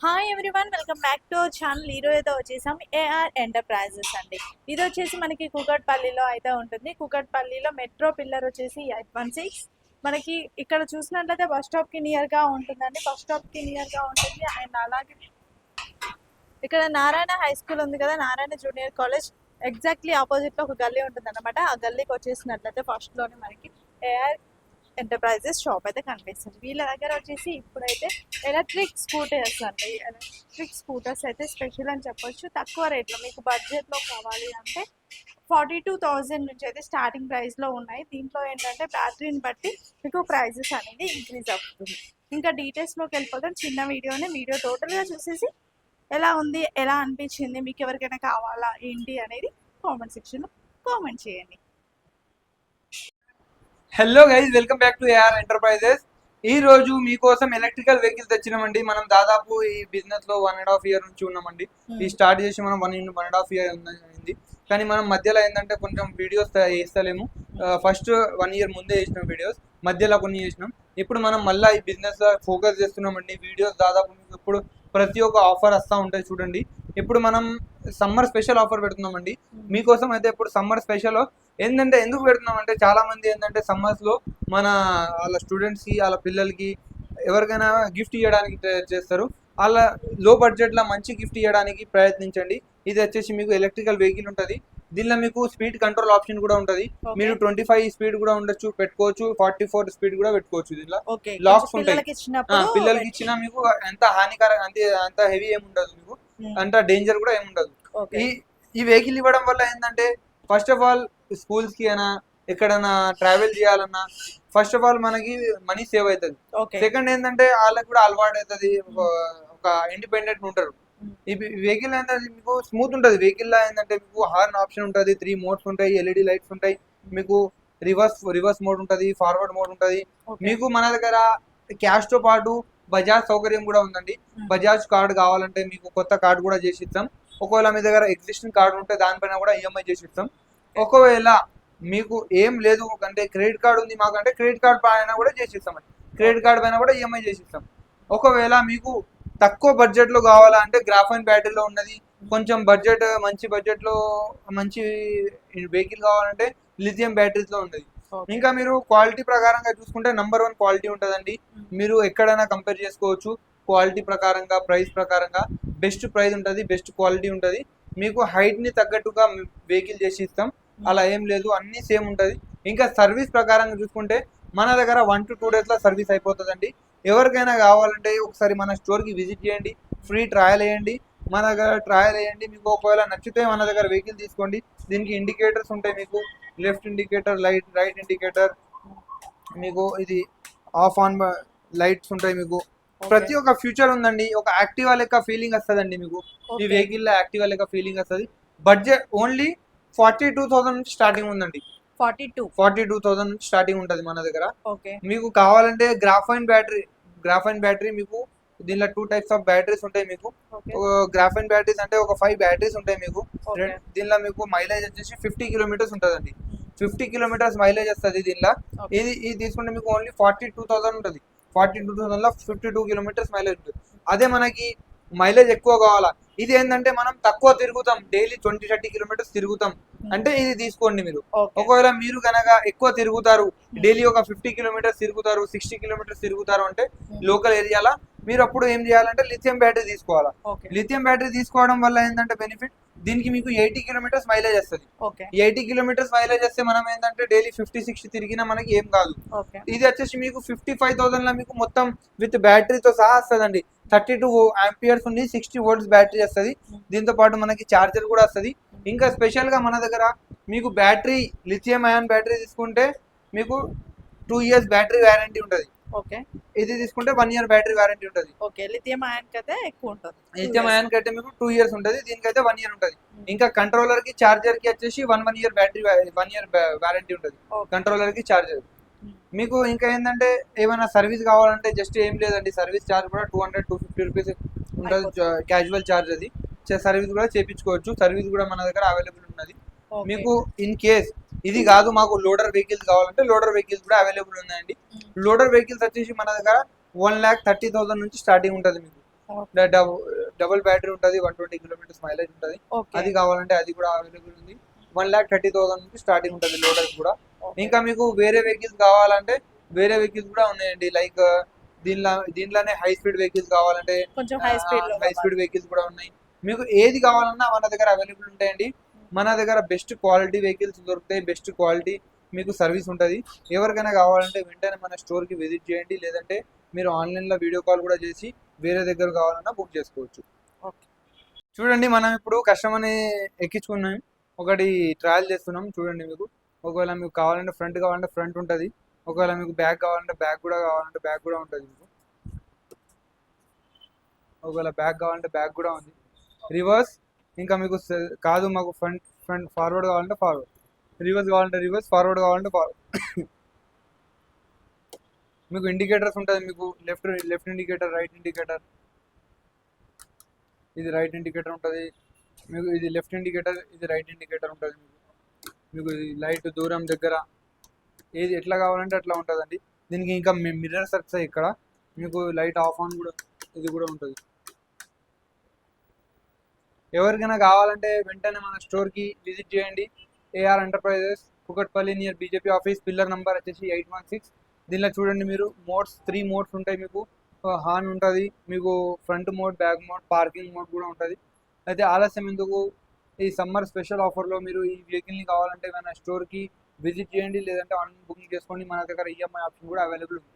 Hi everyone, welcome back to our channel. ఈరోజు అయితే వచ్చేసాం ఏఆర్ ఎంటర్ప్రైజెస్ అండి. ఇది వచ్చేసి మనకి కూకట్పల్లిలో అయితే ఉంటుంది. కూకట్పల్లిలో మెట్రో పిల్లర్ వచ్చేసి 816. మనకి ఇక్కడ చూసినట్లయితే బస్ స్టాప్కి నియర్గా ఉంటుందండి. బస్ స్టాప్కి నియర్గా ఉంటుంది. అండ్ అలాగే ఇక్కడ నారాయణ హై స్కూల్ ఉంది కదా, నారాయణ జూనియర్ కాలేజ్ ఎగ్జాక్ట్లీ ఆపోజిట్లో ఒక గల్లీ ఉంటుంది అనమాట. ఆ గల్లీకి వచ్చేసినట్లయితే ఫస్ట్లోనే మనకి ఏఆర్ ఎంటర్ప్రైజెస్ షాప్ అయితే కనిపిస్తుంది. వీళ్ళ దగ్గర వచ్చేసి ఇప్పుడైతే ఎలక్ట్రిక్ స్కూటర్స్ అండి. ఎలక్ట్రిక్ స్కూటర్స్ అయితే స్పెషల్ అని చెప్పొచ్చు. తక్కువ రేట్లో మీకు బడ్జెట్లో కావాలి అంటే 42,000 నుంచి అయితే స్టార్టింగ్ ప్రైస్లో ఉన్నాయి. దీంట్లో ఏంటంటే బ్యాటరీని బట్టి మీకు ప్రైజెస్ అనేది ఇంక్రీజ్ అవుతుంది. ఇంకా డీటెయిల్స్లోకి వెళ్ళిపోతాం. చిన్న వీడియో టోటల్గా చూసేసి ఎలా ఉంది, ఎలా అనిపించింది, మీకు ఎవరికైనా కావాలా ఏంటి అనేది కామెంట్ సెక్షన్లో కామెంట్ చేయండి. Hello guys, welcome back to AR enterprises. ఈ రోజు మీకోసం ఎలక్ట్రికల్ వెహికల్స్ తెచ్చినామండి. మనం దాదాపు ఈ బిజినెస్ లో 1.5 year నుంచి ఉన్నామండి. ఈ స్టార్ట్ చేసి మనం 1.5 year అయింది. కానీ మనం మధ్యలో ఏంటంటే కొంచెం వీడియోస్ చేస్తలేము. ఫస్ట్ 1 year ముందే చేసినాం వీడియోస్, మధ్యలో కొన్ని చేసినాం. ఇప్పుడు మనం మళ్ళీ ఈ బిజినెస్ ఫోకస్ చేస్తున్నామండి. వీడియోస్ దాదాపు ఇప్పుడు ప్రతి ఒక్క ఆఫర్ వస్తూ ఉంటాయి చూడండి. ఇప్పుడు మనం సమ్మర్ స్పెషల్ ఆఫర్ పెడుతున్నామండి మీకోసం. అయితే ఇప్పుడు సమ్మర్ స్పెషల్ ఏంటంటే ఎందుకు పెడుతున్నాం అంటే, చాలా మంది ఏంటంటే సమ్మర్స్ లో మన వాళ్ళ స్టూడెంట్స్ కి, వాళ్ళ పిల్లలకి ఎవరికైనా గిఫ్ట్ ఇవ్వడానికి చేస్తారు. వాళ్ళ లో బడ్జెట్ లో మంచి గిఫ్ట్ ఇవ్వడానికి ప్రయత్నించండి. ఇది వచ్చేసి మీకు ఎలక్ట్రికల్ వెహికల్ ఉంటుంది. దీనిలో మీకు స్పీడ్ కంట్రోల్ ఆప్షన్ కూడా ఉంటుంది. మీరు 25 స్పీడ్ కూడా ఉండొచ్చు, పెట్టుకోవచ్చు. 44 స్పీడ్ కూడా పెట్టుకోవచ్చు. దీనిలో లాక్స్ ఉంటాయి. పిల్లలకి ఇచ్చినా మీకు ఎంత హానికరం, అంత హెవీ ఏమి ఉండదు, మీకు అంత డేంజర్ కూడా ఏమి ఉండదు. ఈ వెహికల్ ఇవ్వడం వల్ల ఏంటంటే, ఫస్ట్ ఆఫ్ ఆల్ స్కూల్స్ కి అయినా ఎక్కడైనా ట్రావెల్ చేయాలన్నా ఫస్ట్ ఆఫ్ ఆల్ మనకి మనీ సేవ్ అవుతుంది. సెకండ్ ఏంటంటే వాళ్ళకి కూడా అలవాటు అవుతుంది, ఒక ఇండిపెండెంట్ ఉంటారు. ఈ వెహికల్ ఏంటంటే మీకు స్మూత్ ఉంటుంది. వెహికల్ లో ఏంటంటే మీకు హార్న్ ఆప్షన్ ఉంటుంది, 3 మోడ్స్ ఉంటాయి, ఎల్ఈడి లైట్స్ ఉంటాయి, మీకు రివర్స్ మోడ్ ఉంటుంది, ఫార్వర్డ్ మోడ్ ఉంటుంది. మీకు మన దగ్గర క్యాష్ తో పాటు బజాజ్ సౌకర్యం కూడా ఉందండి. బజాజ్ కార్డు కావాలంటే మీకు కొత్త కార్డు కూడా చేసి ఇస్తాం. ఒకవేళ మీ దగ్గర ఎగ్జిస్టింగ్ కార్డు ఉంటే దానిపైన కూడా ఈఎంఐ చేసి ఇస్తాం. ఒకవేళ మీకు ఏం లేదు అంటే క్రెడిట్ కార్డు ఉంది మాకు అంటే క్రెడిట్ కార్డు పైన కూడా చేసి ఇస్తామండి. క్రెడిట్ కార్డు పైన కూడా ఈఎంఐ చేసి ఇస్తాం. ఒకవేళ మీకు తక్కువ బడ్జెట్ లో కావాలంటే గ్రాఫైన్ బ్యాటరీలో ఉన్నది. కొంచెం బడ్జెట్, మంచి బడ్జెట్ లో మంచి వెహికల్ కావాలంటే లిథియం బ్యాటరీస్ లో ఉన్నది. ఇంకా మీరు క్వాలిటీ ప్రకారంగా చూసుకుంటే నంబర్ 1 క్వాలిటీ ఉంటుందండి. మీరు ఎక్కడైనా కంపేర్ చేసుకోవచ్చు. క్వాలిటీ ప్రకారంగా, ప్రైస్ ప్రకారంగా బెస్ట్ ప్రైస్ ఉంటుంది, బెస్ట్ క్వాలిటీ ఉంటుంది. మీకు హైట్ ని తగ్గట్టుగా వెహికల్ చేసి ఇస్తాం. అలా ఏం లేదు, అన్ని సేమ్ ఉంటుంది. ఇంకా సర్వీస్ ప్రకారంగా చూసుకుంటే మన దగ్గర 1 to 2 days లో సర్వీస్ అయిపోతుందండి. ఎవరికైనా కావాలంటే ఒకసారి మన స్టోర్ కి విజిట్ చేయండి, ఫ్రీ ట్రయల్ వేయండి, మన దగ్గర ట్రయల్ వేయండి. మీకు ఒకవేళ నచ్చితే మన దగ్గర వెహికల్ తీసుకోండి. దీనికి ఇండికేటర్స్ ఉంటాయి, మీకు లెఫ్ట్ ఇండికేటర్, రైట్ ఇండికేటర్, మీకు ఇది ఆఫ్ ఆన్ లైట్స్ ఉంటాయి. మీకు ప్రతి ఒక్క ఫ్యూచర్ ఉందండి. ఒక యాక్టివా లెక్క ఫీలింగ్ వస్తుందండి మీకు. ఈ వెహికల్ లో యాక్టివా లెక్క ఫీలింగ్ వస్తుంది. బడ్జెట్ ఓన్లీ 42,000 నుంచి స్టార్టింగ్ ఉందండి. 42,000 నుంచి స్టార్టింగ్ ఉంటుంది మన దగ్గర. మీకు కావాలంటే గ్రాఫైన్ బ్యాటరీ మీకు దీనిలో 2 types ఆఫ్ బ్యాటరీస్ ఉంటాయి. మీకు గ్రాఫైన్ బ్యాటరీస్ అంటే ఒక 5 బ్యాటరీస్ ఉంటాయి మీకు. దీనిలో మీకు మైలేజ్ వచ్చేసి 50 kilometers ఉంటుందండి. 50 kilometers మైలేజ్ వస్తుంది దీనిలో. ఇది తీసుకుంటే మీకు ఓన్లీ 42,000 ఉంటుంది. 42,000 లో 52 kilometers మైలేజ్ ఉంటుంది. అదే మనకి మైలేజ్ ఎక్కువ కావాలా, ఇది ఏంటంటే మనం తక్కువ తిరుగుతాం, డైలీ 20-30 kilometers తిరుగుతాం అంటే ఇది తీసుకోండి మీరు. ఒకవేళ మీరు కనుక ఎక్కువ తిరుగుతారు, డైలీ ఒక 50 kilometers తిరుగుతారు, 60 kilometers తిరుగుతారు అంటే లోకల్ ఏరియాలో, మీరు అప్పుడు ఏం చేయాలంటే లిథియం బ్యాటరీ తీసుకోవాలా. లిథియం బ్యాటరీ తీసుకోవడం వల్ల ఏంటంటే బెనిఫిట్, దీనికి మీకు 80 kilometers మైలేజ్ వస్తుంది. 80 kilometers మైలేజ్ వస్తే మనం ఏంటంటే డైలీ 50-60 తిరిగినా మనకి ఏం కాదు. ఇది వచ్చేసి మీకు 55,000 లో మీకు మొత్తం విత్ బ్యాటరీతో సహా వస్తుందండి. 32 amperes ఉంది, 60 volts బ్యాటరీ వస్తుంది. దీంతో పాటు మనకి చార్జర్ కూడా వస్తుంది. ఇంకా స్పెషల్ గా మన దగ్గర మీకు బ్యాటరీ లిథియం అయాన్ బ్యాటరీ తీసుకుంటే మీకు 2 years బ్యాటరీ వారంటీ ఉంటుంది. ఇది తీసుకుంటే 1 year బ్యాటరీ వారంటీ ఉంటుంది. లిథియం అయాన్ కైతే ఎక్కువ ఉంటుంది. లిథియం అయాన్ కైతే మీకు 2 years ఉంటుంది, దీనికైతే 1 year ఉంటుంది. ఇంకా కంట్రోలర్ కి, చార్జర్ కి వచ్చేసి 1 year బ్యాటరీ, 1 year వారంటీ ఉంటుంది కంట్రోలర్ కి, చార్జర్. మీకు ఇంకా ఏంటంటే ఏమైనా సర్వీస్ కావాలంటే జస్ట్ ఏం లేదండి, సర్వీస్ ఛార్జ్ కూడా 200-250 రూపీస్ ఉంటుంది. క్యాజువల్ ఛార్జ్ అది. సర్వీస్ కూడా చేయించుకోవచ్చు. సర్వీస్ కూడా మన దగ్గర అవైలబుల్ ఉన్నది. మీకు ఇన్ కేస్ ఇది కాదు మాకు లోడర్ వెహికల్స్ కావాలంటే లోడర్ వెహికల్స్ కూడా అవైలబుల్ ఉన్నాయండి. లోడర్ వెహికల్స్ వచ్చేసి మన దగ్గర 1,30,000 నుంచి స్టార్టింగ్ ఉంటుంది. మీకు డబుల్ బ్యాటరీ ఉంటుంది, 120 కిలోమీటర్స్ మైలేజ్ ఉంటుంది. ఓకే. అది కావాలంటే అది కూడా అవైలబుల్ ఉంది. 1,30,000 నుంచి స్టార్టింగ్ ఉంటుంది లోడర్స్ కూడా. ఇంకా మీకు వేరే వెహికల్స్ కావాలంటే వేరే వెహికల్స్ కూడా ఉన్నాయండి. లైక్ దీంట్లోనే హై స్పీడ్ వెహికల్స్ కావాలంటే కొంచెం హై స్పీడ్ లో హై స్పీడ్ వెహికల్స్ కూడా ఉన్నాయి. మీకు ఏది కావాలన్నా మన దగ్గర అవైలబుల్ ఉంటాయండి. మన దగ్గర బెస్ట్ క్వాలిటీ వెహికల్స్ దొరుకుతాయి, బెస్ట్ క్వాలిటీ మీకు సర్వీస్ ఉంటుంది. ఎవరికైనా కావాలంటే వెంటనే మన స్టోర్కి విజిట్ చేయండి, లేదంటే మీరు ఆన్లైన్లో వీడియో కాల్ కూడా చేసి వేరే దగ్గర కావాలన్నా బుక్ చేసుకోవచ్చు. ఓకే. చూడండి మనం ఇప్పుడు కస్టమర్ని ఎక్కించుకున్నాం, ఒకటి ట్రయల్ చేస్తున్నాం. చూడండి మీకు ఒకవేళ మీకు కావాలంటే ఫ్రంట్ ఉంటుంది, ఒకవేళ మీకు బ్యాక్ కావాలంటే బ్యాక్ కూడా ఉంటుంది మీకు. ఒకవేళ బ్యాక్ కావాలంటే బ్యాక్ కూడా ఉంది, రివర్స్. ఇంకా మీకు కాదు మాకు ఫ్రంట్ ఫార్వర్డ్ కావాలంటే ఫార్వర్డ్, రివర్స్ కావాలంటే రివర్స్, ఫార్వర్డ్ కావాలంటే ఫార్వర్డ్. మీకు ఇండికేటర్స్ ఉంటుంది, మీకు లెఫ్ట్ ఇండికేటర్, రైట్ ఇండికేటర్. ఇది రైట్ ఇండికేటర్ ఉంటుంది మీకు, ఇది లెఫ్ట్ ఇండికేటర్, ఇది రైట్ ఇండికేటర్ ఉంటుంది మీకు. ఇది లైట్ దూరం దగ్గర ఏది ఎట్లా కావాలంటే అట్లా ఉంటుందండి. దీనికి ఇంకా మిర్రర్స్ వస్తాయి ఇక్కడ, మీకు లైట్ ఆఫ్ ఆన్ కూడా ఇది కూడా ఉంటుంది. ఎవరికైనా కావాలంటే వెంటనే మన స్టోర్కి విజిట్ చేయండి. AR enterprises, Kukatpally near BJP office, pillar number వచ్చేసి 816. దీనిలో చూడండి మీరు 3 మోడ్స్ ఉంటాయి మీకు. హార్న్ ఉంటుంది మీకు, front mode, back mode, parking mode కూడా ఉంటుంది. అయితే ఆలస్యం ఎందుకు, ఈ సమ్మర్ స్పెషల్ ఆఫర్లో మీరు ఈ వెహికల్ని కావాలంటే మన స్టోర్కి విజిట్ చేయండి, లేదంటే ఆన్లైన్ బుకింగ్ చేసుకోండి. మన దగ్గర ఈఎంఐ ఆప్షన్ కూడా అవైలబుల్ ఉంది.